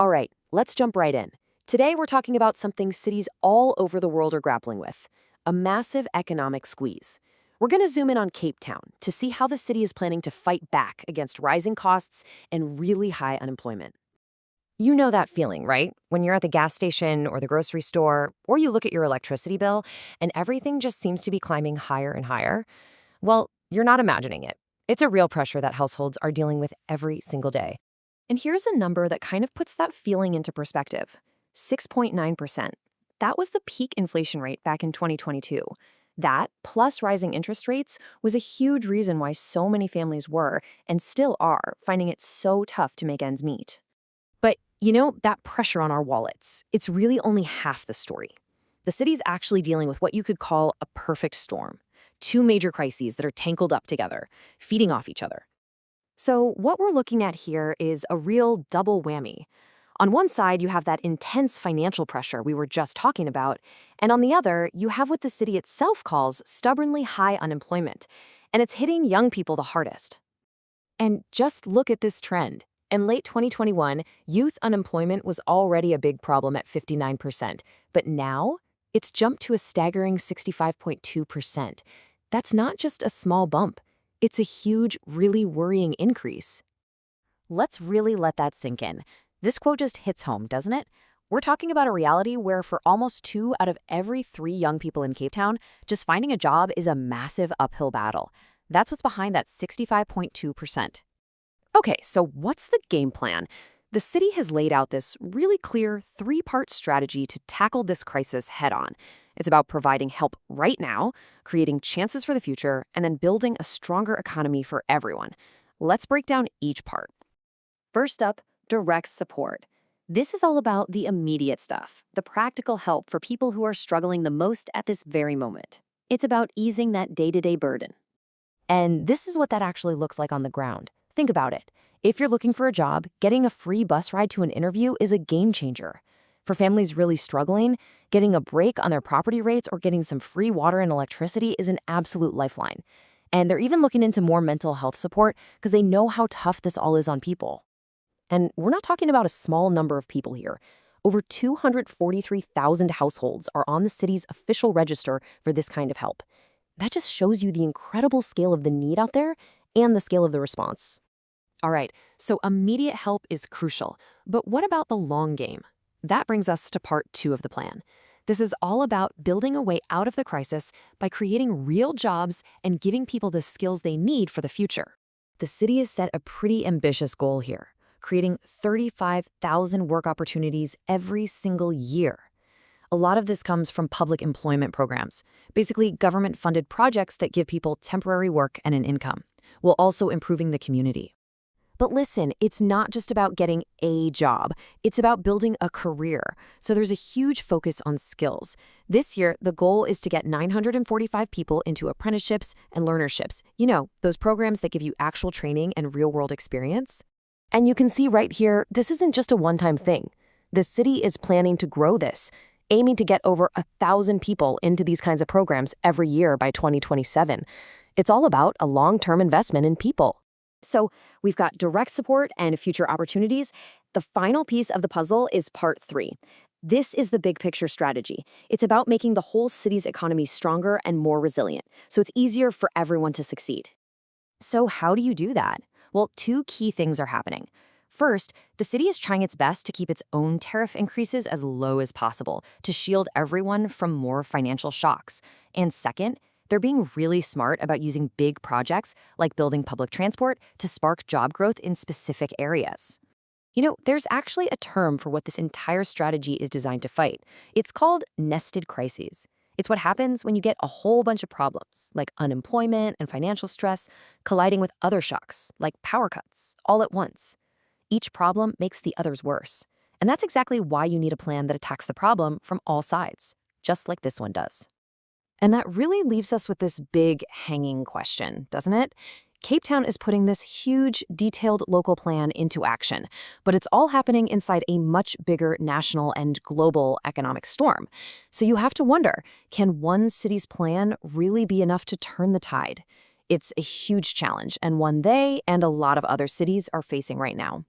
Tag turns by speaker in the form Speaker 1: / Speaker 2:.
Speaker 1: All right, let's jump right in. Today we're talking about something cities all over the world are grappling with, a massive economic squeeze. We're going to zoom in on Cape Town to see how the city is planning to fight back against rising costs and really high unemployment. You know that feeling, right? When you're at the gas station or the grocery store, or you look at your electricity bill and everything just seems to be climbing higher and higher. Well, you're not imagining it. It's a real pressure that households are dealing with every single day. And here's a number that kind of puts that feeling into perspective. 6.9%. That was the peak inflation rate back in 2022. That, plus rising interest rates, was a huge reason why so many families were, and still are, finding it so tough to make ends meet. But, that pressure on our wallets, it's really only half the story. The city's actually dealing with what you could call a perfect storm. Two major crises that are tangled up together, feeding off each other. So what we're looking at here is a real double whammy. On one side, you have that intense financial pressure we were just talking about, and on the other, you have what the city itself calls stubbornly high unemployment, and it's hitting young people the hardest. And just look at this trend. In late 2021, youth unemployment was already a big problem at 59%, but now it's jumped to a staggering 65.2%. That's not just a small bump. It's a huge, really worrying increase. Let's really let that sink in. This quote just hits home, doesn't it? We're talking about a reality where for almost 2 out of every 3 young people in Cape Town, just finding a job is a massive uphill battle. That's what's behind that 65.2%. Okay, so what's the game plan? The city has laid out this really clear 3-part strategy to tackle this crisis head-on. It's about providing help right now, creating chances for the future, and then building a stronger economy for everyone. Let's break down each part. First up, direct support. This is all about the immediate stuff, the practical help for people who are struggling the most at this very moment. It's about easing that day-to-day burden. And this is what that actually looks like on the ground. Think about it. If you're looking for a job, getting a free bus ride to an interview is a game changer. For families really struggling, getting a break on their property rates or getting some free water and electricity is an absolute lifeline. And they're even looking into more mental health support because they know how tough this all is on people. And we're not talking about a small number of people here. Over 243,000 households are on the city's official register for this kind of help. That just shows you the incredible scale of the need out there and the scale of the response. All right, so immediate help is crucial. But what about the long game? That brings us to part 2 of the plan. This is all about building a way out of the crisis by creating real jobs and giving people the skills they need for the future. The city has set a pretty ambitious goal here, creating 35,000 work opportunities every single year. A lot of this comes from public employment programs, basically government-funded projects that give people temporary work and an income, while also improving the community. But listen, it's not just about getting a job. It's about building a career. So there's a huge focus on skills. This year, the goal is to get 945 people into apprenticeships and learnerships. Those programs that give you actual training and real-world experience. And you can see right here, this isn't just a one-time thing. The city is planning to grow this, aiming to get over 1,000 people into these kinds of programs every year by 2027. It's all about a long-term investment in people. So we've got direct support and future opportunities. The final piece of the puzzle is part 3. This is the big picture strategy. It's about making the whole city's economy stronger and more resilient, so it's easier for everyone to succeed. So how do you do that? Well, 2 key things are happening. First, the city is trying its best to keep its own tariff increases as low as possible to shield everyone from more financial shocks. And second, they're being really smart about using big projects like building public transport to spark job growth in specific areas. There's actually a term for what this entire strategy is designed to fight. It's called nested crises. It's what happens when you get a whole bunch of problems, like unemployment and financial stress, colliding with other shocks, like power cuts, all at once. Each problem makes the others worse. And that's exactly why you need a plan that attacks the problem from all sides, just like this one does. And that really leaves us with this big hanging question, doesn't it? Cape Town is putting this huge, detailed local plan into action, but it's all happening inside a much bigger national and global economic storm. So you have to wonder, can one city's plan really be enough to turn the tide? It's a huge challenge, and one they and a lot of other cities are facing right now.